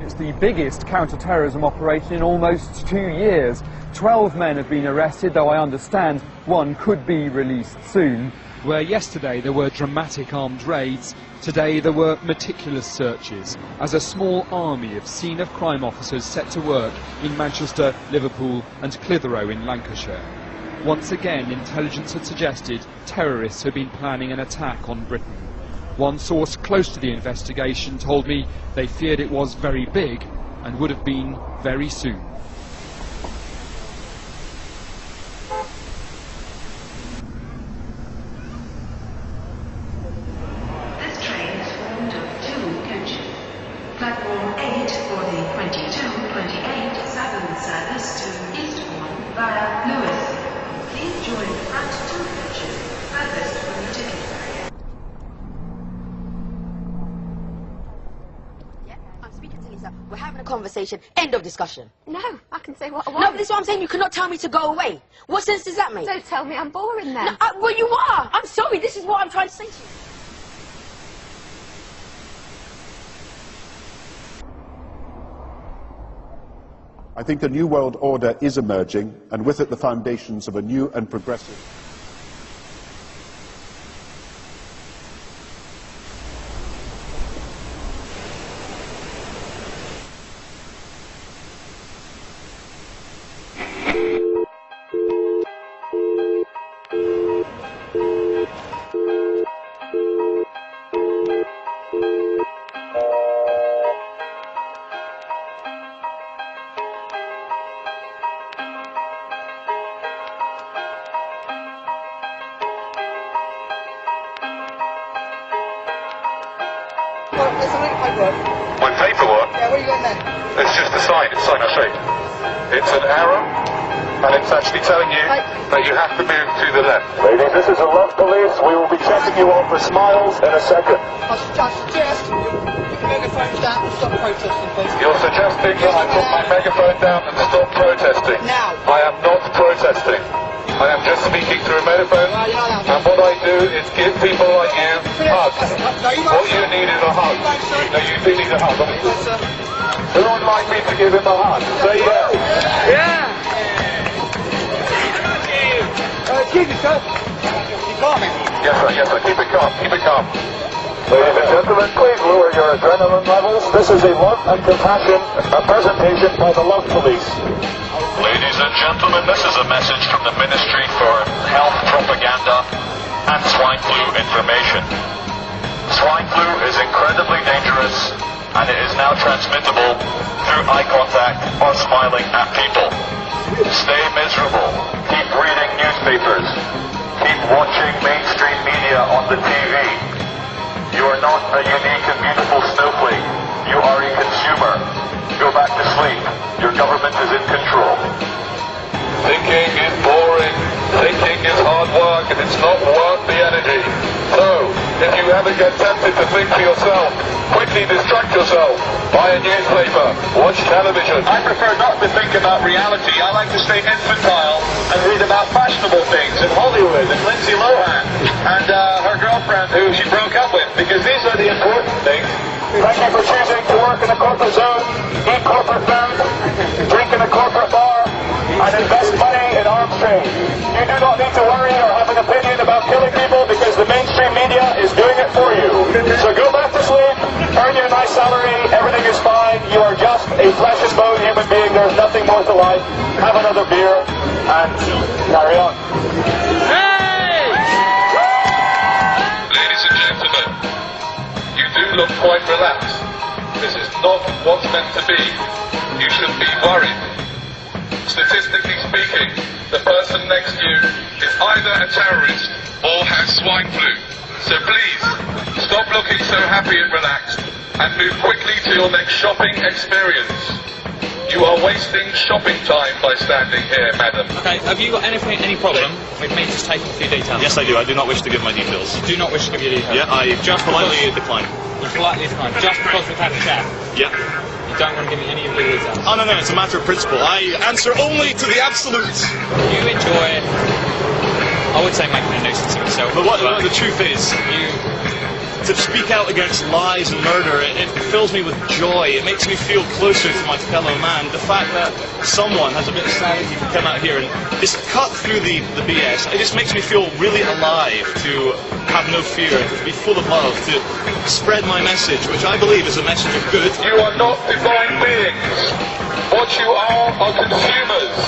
It's the biggest counter-terrorism operation in almost 2 years. 12 men have been arrested, though I understand one could be released soon. Where yesterday there were dramatic armed raids, today there were meticulous searches, as a small army of scene-of-crime officers set to work in Manchester, Liverpool and Clitheroe in Lancashire. Once again, intelligence had suggested terrorists had been planning an attack on Britain. One source close to the investigation told me they feared it was very big and would have been very soon. This train is formed of 2 coaches. Platform 8 for the 22-28 Southern service to Eastbourne via Lewis. Please join the front 2 coaches furthest from the ticket barrier. Yeah, I'm speaking to Lisa. We're having a conversation. End of discussion. No, I can say what I want. No, this is what I'm saying. You cannot tell me to go away. What sense does that make? Don't tell me I'm boring then. No, well, you are. I'm sorry. This is what I'm trying to say to you. I think a new world order is emerging, and with it the foundations of a new and progressive. There's something paperwork. My paperwork? Yeah, what are you got there? It's just a sign. It's sign I showed. It's an arrow, and it's actually telling you that you have to move to the left. Ladies, this is a Love Police. We will be checking you on for smiles in a second. I suggest you put your megaphones down and stop protesting, please. You're suggesting that I put my megaphone down and stop protesting. Now. I am not protesting. I am just speaking through a megaphone, and what I do is give people like you hugs. What you need is a hug. No, you do need a hug. Who would like me to give him a hug? Say yes. Yeah! Excuse me, sir. You got me. Yes, sir. Keep it calm. Keep it calm. Ladies and gentlemen, please lower your adrenaline levels. This is a love and compassion, a presentation by the Love Police. Ladies and gentlemen, this is a message from the Ministry for Health Propaganda and Swine Flu Information. Swine flu is incredibly dangerous, and it is now transmittable through eye contact or smiling at people. Stay miserable. Keep reading newspapers. Keep watching mainstream media on the TV. You are not a unique and beautiful snowflake. You are a consumer. Go back to sleep. Your government is in control. Thinking is boring. Thinking is hard work, and it's not worth the energy. So, if you ever get tempted to think for yourself, quickly distract yourself. Buy a newspaper. Watch television. I prefer not to think about reality. I like to stay infantile and read about fashionable things in Hollywood and Lindsay Lohan and her girlfriend who she broke up with, because these are the important things. Thank you for choosing to work in a corporate zone, eat corporate food, drink in a corporate bar, and invest money in arms trade. You do not need to worry or have an opinion about killing people because the mainstream media is doing it for you. So go back to sleep, earn your nice salary, everything is fine. You are just a flesh and bone human being. There's nothing more to life. Have another beer and carry on. Hey! Ladies and gentlemen, you do look quite relaxed. This is not what's meant to be. You should be worried. Statistically speaking, the person next to you is either a terrorist or has swine flu. So please, stop looking so happy and relaxed and move quickly to your next shopping experience. You are wasting shopping time by standing here, madam. Okay, have you got any problem with me just taking a few details? Yes, I do. I do not wish to give my details. You do not wish to give your details? Yeah, I just politely decline. You politely decline, just because we've had a chat? Yeah. You don't want to give me any of your details? Oh, no, it's a matter of principle. I answer only to the absolutes. You enjoy, I would say, making a nuisance of yourself. But what the truth is, you to speak out against lies and murder, it fills me with joy. It makes me feel closer to my fellow man. The fact that someone has a bit of sanity to come out here and just cut through the BS, it just makes me feel really alive to have no fear, to be full of love, to spread my message, which I believe is a message of good. You are not divine beings. What you are consumers.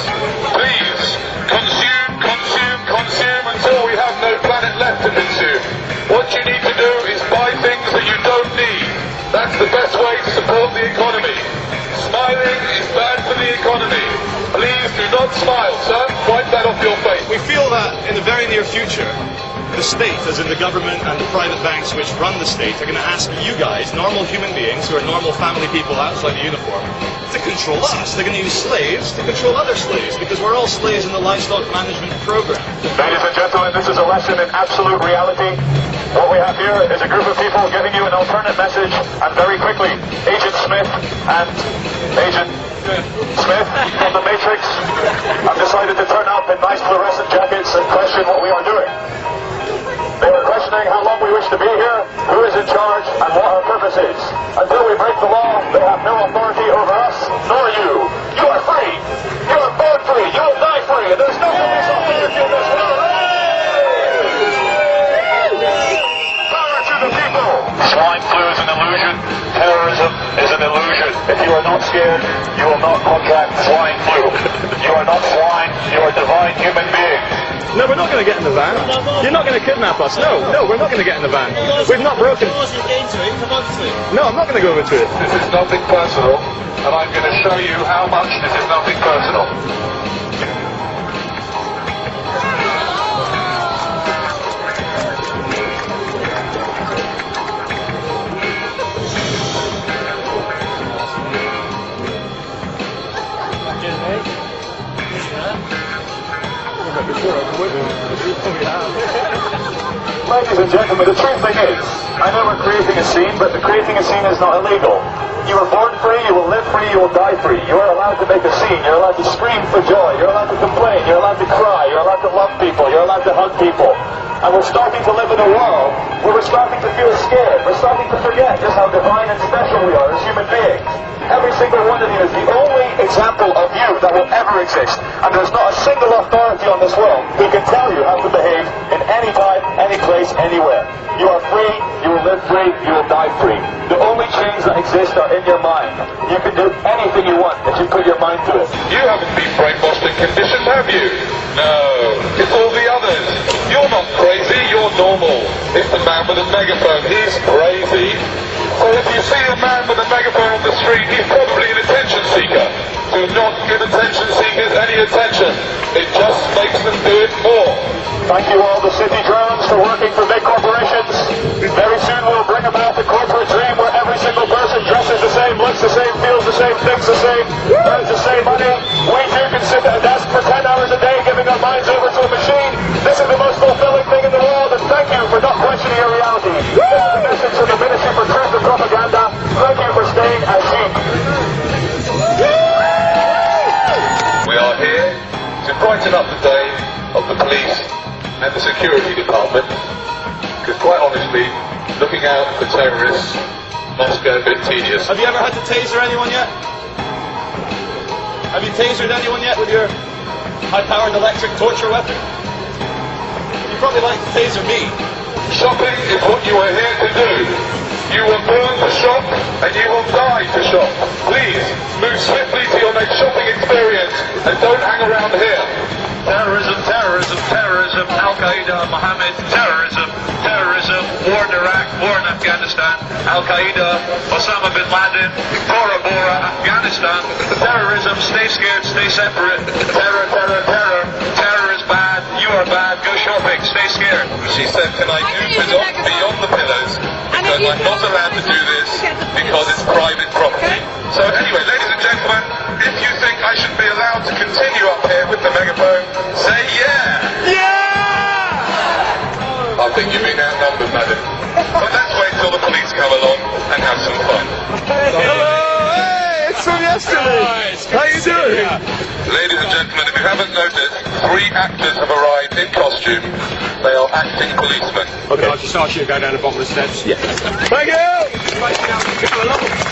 Please, consume, consume, consume until we have no planet left to consume. What you need to do is buy things that you don't need. That's the best way to support the economy. Smiling is bad for the economy. Please do not smile, sir. Wipe that off your face. We feel that in the very near future, the state, as in the government and the private banks which run the state, are going to ask you guys, normal human beings who are normal family people outside the uniform, to control us. They're going to use slaves to control other slaves, because we're all slaves in the livestock management program. Ladies and gentlemen, this is a lesson in absolute reality. What we have here is a group of people giving you an alternate message, and very quickly, Agent Smith and Agent Smith from the Matrix have decided to turn up in nice fluorescent jackets and question what we are doing. They are questioning how long we wish to be here, who is in charge, and what our purpose is. Until we break the law, they have no authority over us, nor you. You are free. You are born free. You will die free. And there's no police authority in this world. Power to the people. Swine flu is an illusion. Terrorism is an illusion. If you are not scared, you will not contract swine flu. You are not swine. You are divine human beings. No, we're not going to get in the van. You're not going to kidnap us. No, we're not going to get in the van. We've not broken... No, I'm not going to go over to it. This is nothing personal, and I'm going to show you how much this is nothing personal. Ladies and gentlemen, the true thing is, I know we're creating a scene, but the creating a scene is not illegal. You were born free, you will live free, you will die free. You are allowed to make a scene, you're allowed to scream for joy, you're allowed to complain, you're allowed to cry, you're allowed to love people, you're allowed to hug people. And we're starting to live in a world where we're starting to feel scared, we're starting to forget just how divine and special we are as human beings. Every single one of you is the only example of you that will ever exist. And there's not a single authority on this world who can tell you how to behave in any time, any place, anywhere. You are free, you will live free, you will die free. The only chains that exist are in your mind. You can do anything you want if you put your mind to it. You haven't been brainwashed and conditioned, have you? No, it's all the others. You're not crazy, you're normal. It's the man with a megaphone, he's crazy. So if you see a man with a megaphone on the street, he's probably an attention seeker. Do not give attention seekers any attention. It just makes them do it more. Thank you all the city drones for working for big corporations. Very soon we'll bring about a corporate dream where every single person dresses the same, looks the same, feels the same, thinks the same, earns the same money. We too can sit at a desk for 10 hours a day giving our minds over to a machine. This is the most fulfilling thing in the world, and thank you for not questioning your reality. This is the message from the Ministry for Truth and Propaganda. Thank you for staying as sheep. We are here to brighten up the day of the police and the security department, because quite honestly, looking out for terrorists must get a bit tedious. Have you ever had to taser anyone yet? Have you tasered anyone yet with your high-powered electric torture weapon? You'd probably like to taser me. Shopping is what you are here to do. You were born to shop, and you will die to shop. Please, move swiftly to your next shopping experience, and don't hang around here. Terrorism, terrorism, terrorism, Al-Qaeda, Mohammed, terrorism, terrorism, war in Iraq, war in Afghanistan, Al-Qaeda, Osama bin Laden, Bora Bora, Afghanistan, terrorism, stay scared, stay separate, terror, terror, terror, terror is bad, you are bad, go shopping, stay scared. She said, can I do beyond the pillows, because I'm not allowed to do this, because it's private property. So anyway, ladies and gentlemen, if you think I should be allowed to continue up here with the megaphone, say yeah! Yeah! I think you've been outnumbered, madam. But let's wait till the police come along and have some fun. Hello! Hey, it's from yesterday! How you doing? Ladies and gentlemen, if you haven't noticed, 3 actors have arrived in costume. They are acting policemen. Okay, I'll just ask you to go down the bottom of the steps. Yes. Thank you!